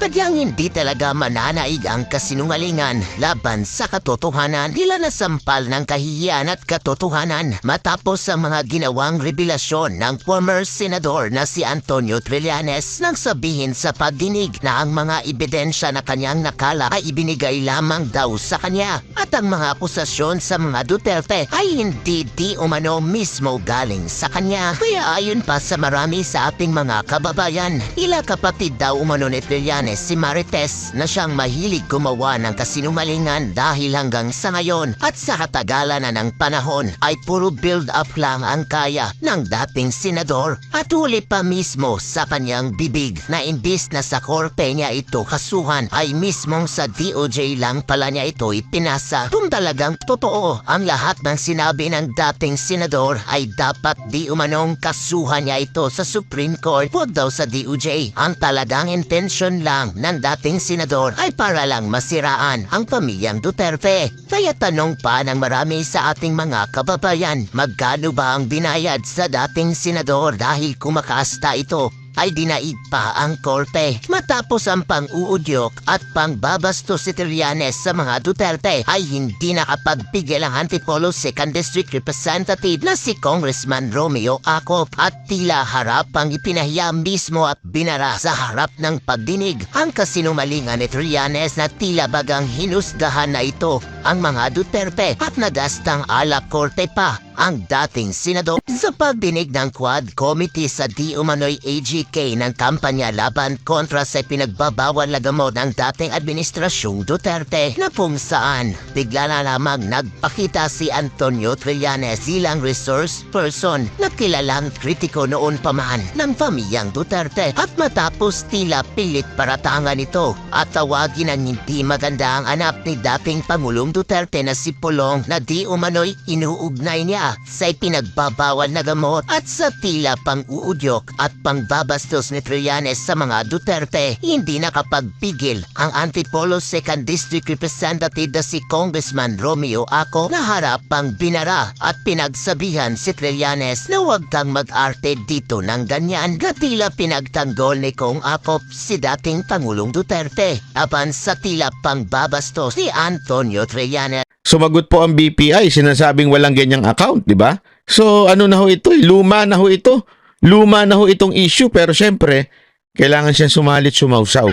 sadyang hindi talaga mananaig ang kasinungalingan laban sa katotohanan. Tila nasampal ng kahihiyan at katotohanan matapos ang mga ginawang revelasyon ng former senador na si Antonio Trillanes nang sabihin sa pagdinig na ang mga ebidensya na kanyang nakala ay ibinigay lamang daw sa kanya at ang mga akusasyon sa mga Duterte ay hindi di umano mismo galing sa kanya. Kaya ayon pa sa marami sa ating mga kababayan, ila kapatid daw umano ni Trillanes si Marites na siyang mahilig gumawa ng kasinungalingan dahil hanggang sa ngayon at sa katagalan na ng panahon ay puro build-up lang ang kaya ng dating senador at huli pa mismo sa kanyang bibig na imbis na sa korte niya ito kasuhan ay mismong sa DOJ lang pala niya ito ipinasa. Kung talagang totoo ang lahat ng sinabi ng dating senador ay dapat di umanong kasuhan niya ito sa Supreme Court, huwag daw sa DOJ. Ang talagang intensyon lang ng dating senador ay para lang masiraan ang pamilyang Duterte. Kaya tanong pa ng marami sa ating mga kababayan, magkano ba ang binayad sa dating senador dahil kumakasta ito ay dinaig pa ang korte. Matapos ang pang-uudyok at pangbabastos si Trillanes sa mga Duterte ay hindi nakapagpigil ang Antipolo 2nd District Representative na si Congressman Romeo Acop at tila harap ang ipinahiya mismo at binara sa harap ng pagdinig ang kasinumalingan ni Trillanes na tila bagang hinusgahan na ito ang mga Duterte at nadastang ala korte pa ang dating senador sa pagdinig ng Quad Committee sa di umano'y AGK ng kampanya laban kontra sa pinagbabawal na gamot ng dating administrasyong Duterte na kung saan bigla na lamang nagpakita si Antonio Trillanes bilang resource person na kilalang kritiko noon pa man ng pamilyang Duterte at matapos tila pilit paratangan ito at tawagin ang hindi maganda ang anak ni dating Pangulong Duterte na si Pulong na di umano'y inuugnay niya sa pinagbabawal na gamot at sa tila pang-uudyok at pangbabastos ni Trillanes sa mga Duterte. Hindi nakapagpigil ang Antipolo 2nd District Representative na si Congressman Romeo Acop na harap pang binara at pinagsabihan si Trillanes na huwag kang mag-arte dito ng ganyan. Gatila pinagtanggol ni Kong Acop si dating Pangulong Duterte apan sa tila pangbabastos ni Antonio Trillanes. Sumagot po ang BPI, sinasabing walang ganyang account, di ba? So ano na ho ito? Luma na ho ito. Luma na ho itong issue pero syempre, kailangan siyang sumalit sumausaw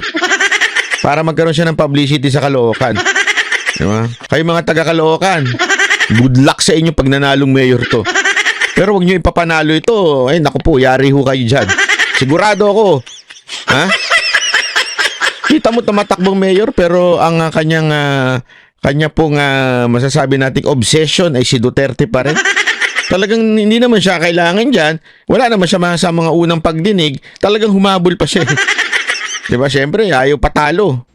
para magkaroon siya ng publicity sa Caloocan. Di ba? Kayo mga taga-Caloocan, good luck sa inyo pag nanalong mayor to. Pero wag niyo ipapanalo ito. Ay naku po, yari ho kayo dyan. Sigurado ako. Ha? Kita mo tumatakbong mayor pero ang kanya pong masasabi nating obsession ay si Duterte pa rin. Talagang hindi naman siya kailangan dyan. Wala naman siya sa mga unang pagdinig. Talagang humabol pa siya. Diba? Siyempre, ayaw patalo.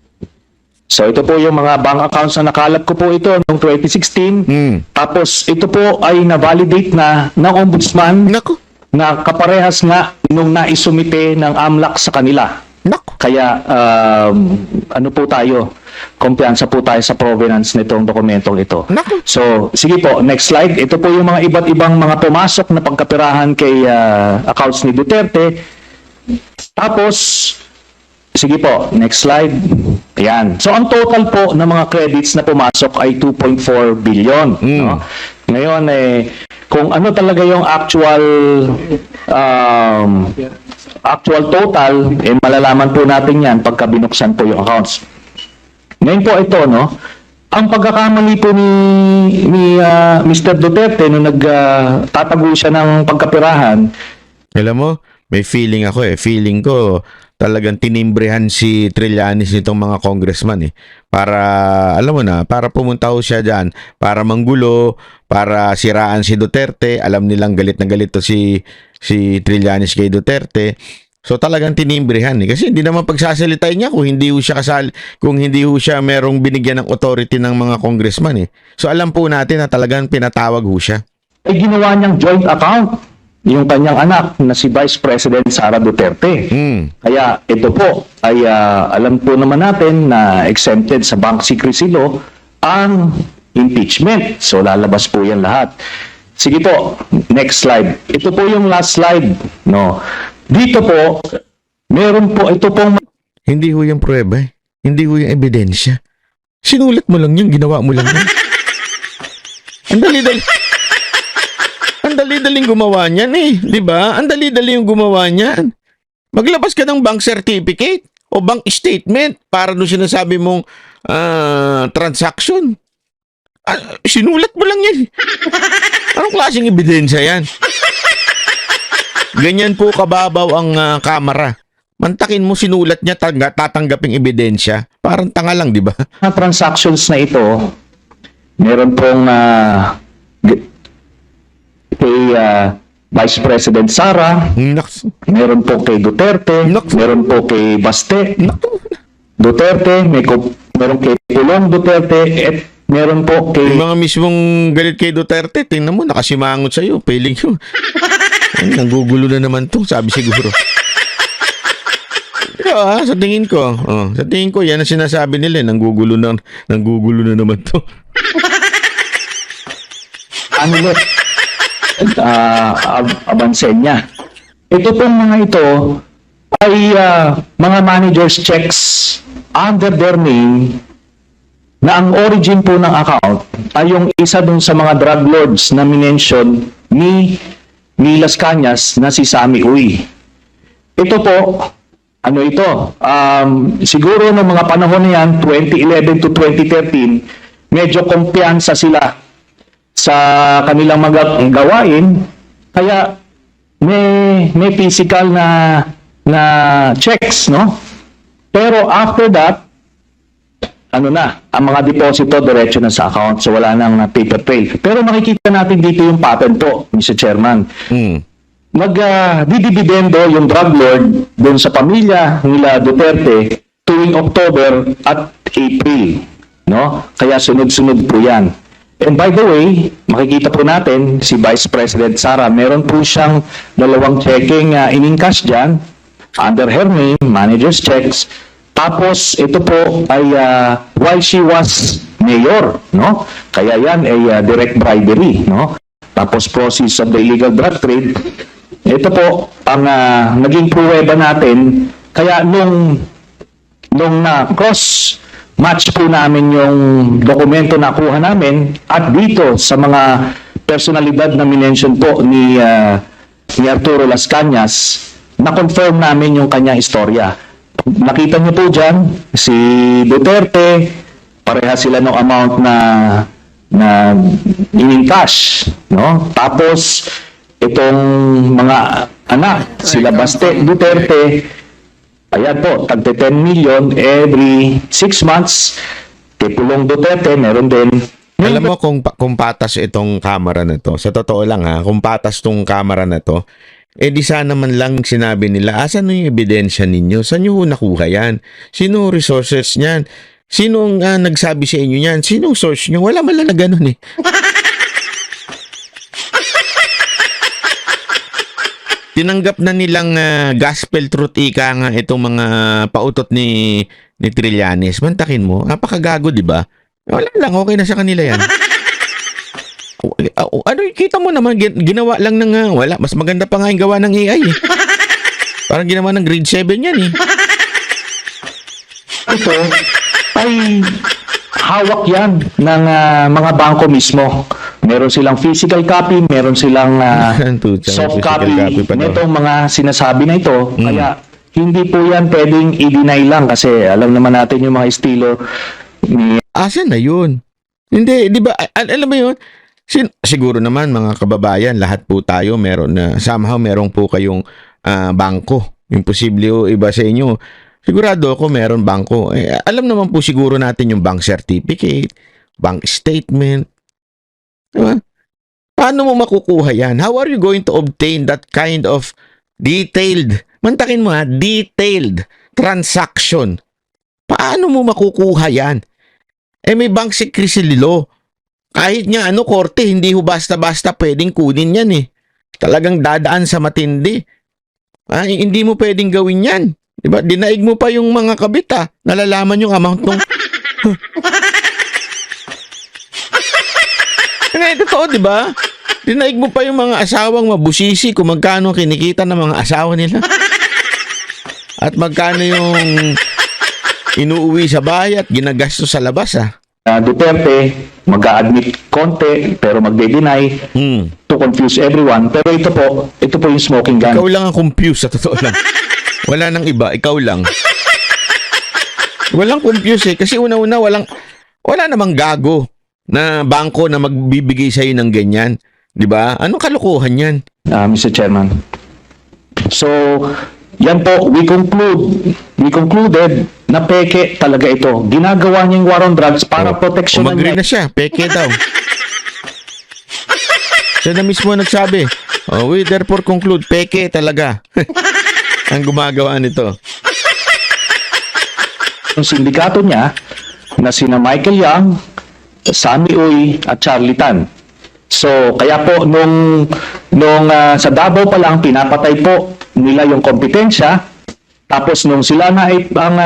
So ito po yung mga bank accounts na nakalap ko po ito noong 2016. Tapos ito po ay na-validate na ng ombudsman Naku. na kaparehas nga nung naisumite ng AMLAC sa kanila. Naku. Kaya ano po tayo, kumpiyansa po tayo sa provenance nitong dokumentong ito. Naku. So, sige po, next slide. Ito po yung mga iba't ibang mga pumasok na pagkapirahan kay accounts ni Duterte. Tapos, sige po, next slide. Ayan. So, ang total po ng mga credits na pumasok ay 2.4 billion. No? Ngayon, kung ano talaga yung actual total, malalaman po natin yan pagka binuksan po yung accounts. Ngayon po ito, no? Ang pagkakamali po ni Mr. Duterte nung nagtatago siya ng pagkapirahan. Alam mo, may feeling ako Feeling ko talagang tinimbrehan si Trillanes nitong mga congressman Para, alam mo na, para pumunta ho siya dyan, para manggulo, para siraan si Duterte. Alam nilang galit na galit to si Trillanes kay Duterte. So talagang tinimbrehan kasi hindi naman pagsasalitain niya kung hindi ho siya kung hindi ho siya merong binigyan ng authority ng mga congressman So alam po natin na talagang pinatawag ho siya. Ay ginawa niyang joint account yung kanyang anak na si Vice President Sara Duterte. Kaya ito po ay alam po naman natin na exempted sa Bank Secrecy Law ang impeachment. So lalabas po yan lahat. Sige po, next slide. Ito po yung last slide, no. Dito po, meron po ito pong Hindi ho yung pruweba eh. Hindi ho yung ebidensya. Sinulat mo lang yun, ginawa mo lang yun. Ang dali-dali. Ang dali-daling gumawa niyan eh. Di ba? Ang dali-dali yung gumawa niyan. Maglabas ka ng bank certificate o bank statement para doon sinasabi mong transaction. Sinulat mo lang yan. Anong klaseng ebidensya yan? Ganyan po kababaw ang kamera. Mantakin mo sinulat niya tatanggaping ebidensya. Parang tanga lang, di ba? Mga transactions na ito, meron pong kay Vice President Sara, Naks. meron po kay Duterte, Naku. meron po kay Baste, Naku. Duterte, meron kay Pulong Duterte, at meron po kay Yung mga mismong galit kay Duterte, tingnan mo, nakasimangot sa'yo. Piling yun. Ay, nanggugulo na naman to, sabi siguro. Sa tingin ko. Sa tingin ko, yan ang sinasabi nila. Nanggugulo na naman to. ano ulit, Abansenya. Ito pong mga ito ay mga managers checks under their name na ang origin po ng account ay yung isa dun sa mga drug lords na minention ni Las Cañas na si Sammy Uy. Ito po, ano ito? Siguro ng mga panahon na yan, 2011 to 2013, medyo kumpiyansa sila sa kanilang mga gawain, kaya may physical na checks, no? Pero after that, ang mga deposito diretso na sa account, so wala nang paper trail. Pero makikita natin dito yung pattern po, Mr. Chairman. Didibidendo yung drug lord doon sa pamilya nila Duterte tuwing October at April, no? Kaya sunod-sunod po yan. And by the way, makikita po natin si Vice President Sara, meron po siyang 2 checking in-encash dyan under her name, manager's checks. Tapos ito po ay while she was mayor, no? Kaya yan ay direct bribery, no? Tapos proceeds of the illegal drug trade. Ito po ang naging pruweba natin. Kaya nung cross match po namin yung dokumento na kuha namin at dito sa mga personalidad na minention po ni Arturo Las Cañas, na-confirm namin yung kanyang istorya. Nakita niyo po dyan, si Duterte, pareha sila ng amount na in-cash, no? Tapos, itong mga anak, sila Baste, Duterte, ayan po, tagte 10 million every 6 months. Kay Pulong Duterte, meron din. Alam mo kung patas itong camera na to, sa totoo lang kung patas tong camera na to, di sana man lang sinabi nila, asan yung ebidensya ninyo? Saan nyo nakuha yan? Sino resources niyan? Sinong nagsabi sa inyo yan? Sinong source nyo? Wala man lang na ganun eh. Tinanggap na nilang gospel truth ika nga itong mga pautot ni Trillanes. Mantakin mo, napakagago, di ba? Wala lang, okay na sa kanila yan. Ano, kita mo naman, ginawa lang ng wala. Mas maganda pa nga yung gawa ng AI eh. Parang ginawa ng grade 7 yan eh. Ito ay hawak yan ng mga bangko mismo. Meron silang physical copy, meron silang soft copy nitong mga sinasabi na ito. Kaya hindi po yan pwedeng i-deny lang kasi alam naman natin yung mga estilo ni... Asan na yun? Hindi, di ba? Alam mo yun? Siguro naman mga kababayan, lahat po tayo meron na somehow meron po kayong bangko. Imposible o iba sa inyo. Sigurado ako meron bangko. Alam naman po siguro natin yung bank certificate, bank statement. Diba? Paano mo makukuha yan? How are you going to obtain that kind of detailed, mantakin mo detailed transaction? Paano mo makukuha yan? May bank secrecy law. Kahit nga korte, hindi ho basta-basta pwedeng kunin yan eh. Talagang dadaan sa matindi. Hindi mo pwedeng gawin yan. Diba? Dinaig mo pa yung mga kabit Nalalaman yung amount nung... Totoo, diba? Dinaig mo pa yung mga asawang mabusisi kung magkano kinikita ng mga asawa nila. At magkano yung inuuwi sa bahay at ginagastos sa labas, Duterte mag-a-admit konti pero magde-deny to confuse everyone. Pero ito po yung smoking gun. Ikaw lang ang confused, sa totoo lang. Wala nang iba, ikaw lang. Walang confused kasi una-una wala namang gago na bangko na magbibigay sa'yo ng ganyan. Di ba? Anong kalokohan yan? Mr. Chairman. So, yan po, we concluded na peke talaga ito. Ginagawa niyang war on drugs para proteksyonan Umagri niya. na siya, peke daw. Siya na mismo nagsabi, we therefore conclude, peke talaga. Ang gumagawa nito. Yung sindikato niya na sina Michael Yang, Sammy Uy at Charlie Tan. So, kaya po nung sa Davao pa lang pinapatay po nila yung kompetensya. Tapos nung sila na ang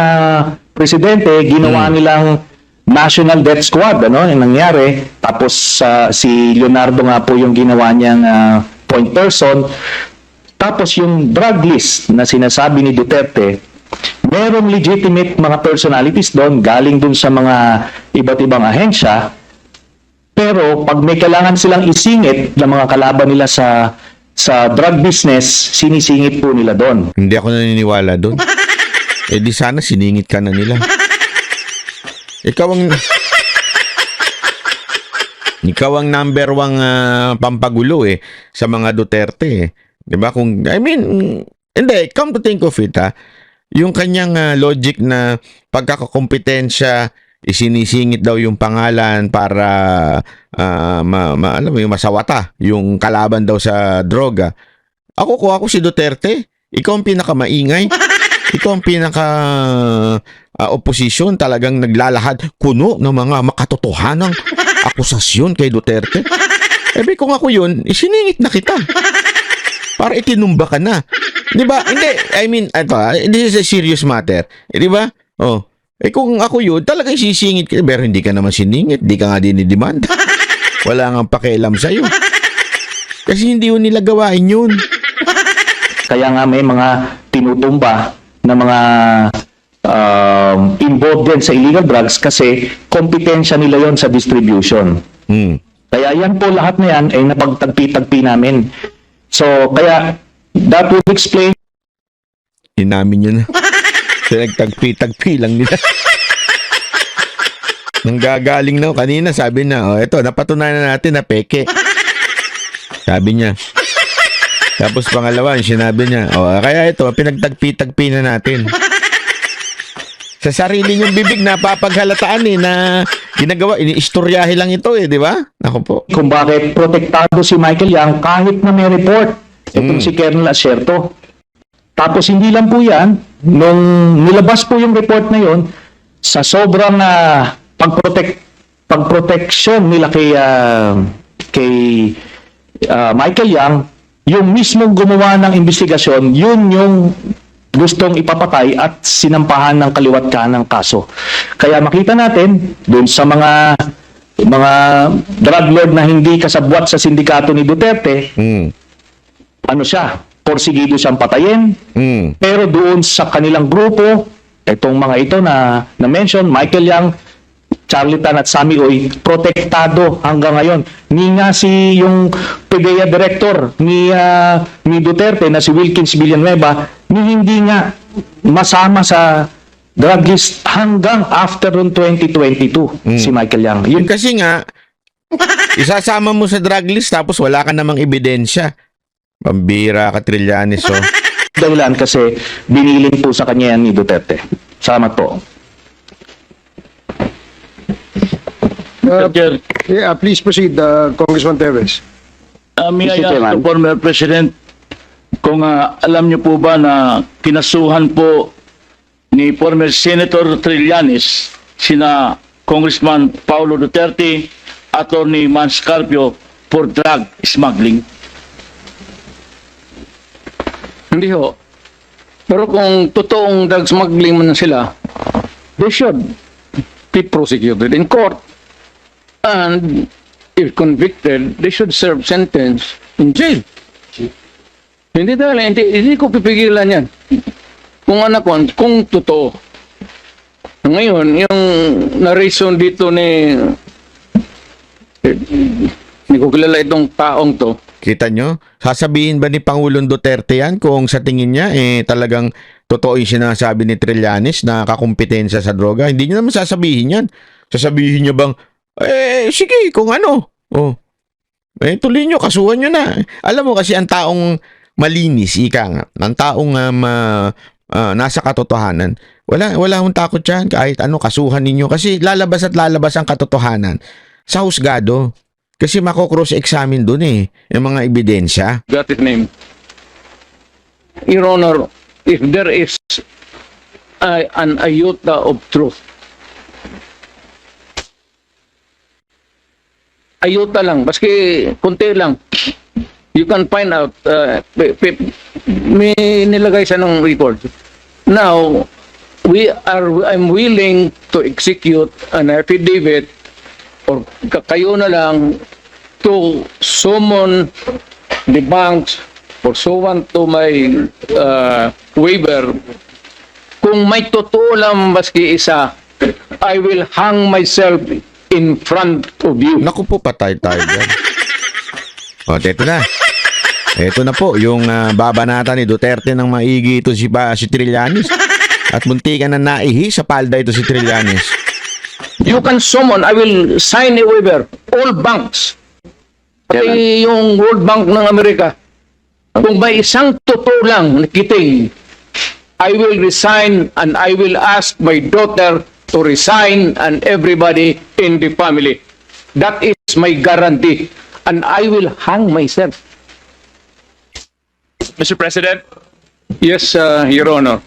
presidente, ginawa nilang National Death Squad, ano, yung nangyari. Tapos si Leonardo nga po yung ginawa niyang point person. Tapos yung drug list na sinasabi ni Duterte, merong legitimate mga personalities doon, galing doon sa mga iba't ibang ahensya. Pero pag may kailangan silang isingit ng mga kalaban nila sa drug business, sinisingit po nila doon. Hindi ako naniniwala doon. Di sana siningit ka na nila. Ikaw ang number one pampagulo sa mga Duterte. 'Di ba? Hindi, come to think of it, yung kanyang logic na pagkakakompetensya, isinisingit daw yung pangalan para alam mo yung masawata yung kalaban daw sa droga. Ako si Duterte, ikaw ang pinakamaingay. Ikaw ang pinaka opposition, talagang naglalahad kuno ng mga makatotohanang akusasyon kay Duterte. Kung ako yun, isiningit na kita. Para itinumba ka na. 'Di ba? Hindi, this is a serious matter. 'Di ba? Kung ako yun, talagang sisingit ka, pero hindi ka naman siningit, hindi ka nga dinidemand. Wala nga pakialam sa'yo. Kasi hindi yun nila gawain yun. Kaya nga may mga tinutumba na mga involved din sa illegal drugs kasi kompetensya nila yon sa distribution. Kaya yan po, lahat na yan ay napagtagpi-tagpi namin. So, kaya that would explain. Inamin nyo na. Nagtagpi-tagpi lang nila. Nang gagaling na kanina, sabi na, eto, napatunayan na natin na peke. Sabi niya. Tapos pangalawa, sinabi niya, kaya ito, pinagtagpi-tagpi na natin. Sa sarili niyong bibig, napapaghalataan na ginagawa, iniistoryahe lang ito di ba? Ako po. Kung bakit protektado si Michael Yang kahit na may report. Itong si Colonel Acerto. Tapos hindi lang po yan, nung nilabas po yung report na yon, sa sobrang pagproteksyon nila kay Michael Yang, yung mismong gumawa ng investigasyon, yun yung gustong ipapatay at sinampahan ng kaliwat kanang kaso. Kaya makita natin, dun sa mga drug lord na hindi kasabwat sa sindikato ni Duterte, porsigido siyang patayin. Pero doon sa kanilang grupo, itong mga ito na mention, Michael Yang, Charlie Tan at Sammy Uy, protektado hanggang ngayon. Ni nga yung PDEA director ni Duterte na si Wilkins Villanueva, ni hindi nga masama sa drug list hanggang after 2022 si Michael Yang. Yun kasi nga, isasama mo sa drug list tapos wala ka namang ebidensya. Pambira ka, Trillanes, Dahilan kasi biniling po sa kanya yan ni Duterte. Salamat po. Please proceed, Congressman Teves. May I Mr. ask Chairman. the former President kung alam niyo po ba na kinasuhan po ni former Senator Trillanes sina Congressman Paulo Duterte, Attorney Mans Carpio for drug smuggling? Hindi ho. Pero kung totoong drug smuggling man sila, they should be prosecuted in court. And if convicted, they should serve sentence in jail. Hindi ko pipigilan yan. Kung totoo. Ngayon, yung narration dito ni hindi ko kilala itong taong to. Kita nyo? Sasabihin ba ni Pangulong Duterte yan kung sa tingin niya talagang totoo yung sinasabi ni Trillanes na kakumpetensya sa droga? Hindi niya naman sasabihin yan. Sasabihin niya bang, sige, kung ano. Oh. Tuloy nyo, kasuhan nyo na. Alam mo kasi ang taong malinis, ika nga. Ang taong nasa katotohanan. Wala akong takot yan. Kahit ano, kasuhan ninyo. Kasi lalabas at lalabas ang katotohanan sa husgado. Kasi mako-cross-examine dun yung mga ebidensya. Got his name. Your Honor, if there is an iota of truth, iota lang, baski kunti lang, you can find out, may nilagay siya ng record. Now, I'm willing to execute an affidavit or kayo na lang to summon the banks pursuant to my waiver. Kung may totoo lang maski isa, I will hang myself in front of you. Naku po, patay tayo dyan. O, eto na. Eto na po, yung babanata ni Duterte ng maigi ito si Trillanes. At muntikan na naihi sa palda ito si Trillanes. You can summon, I will sign a waiver, all banks. Pati yung World Bank ng Amerika. Kung may isang totoo lang nakiting, I will resign and I will ask my daughter to resign and everybody in the family. That is my guarantee. And I will hang myself. Mr. President, Yes, Your Honor.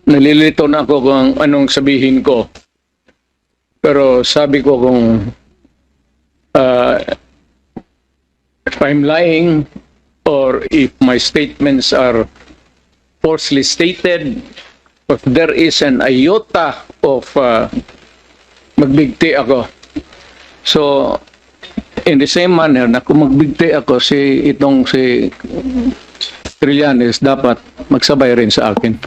Nalilito na ako kung anong sabihin ko. Pero sabi ko kung if I'm lying or if my statements are falsely stated, if there is an iota of magbigti ako. So, in the same manner na kung magbigti ako si Trillanes dapat magsabay rin sa akin.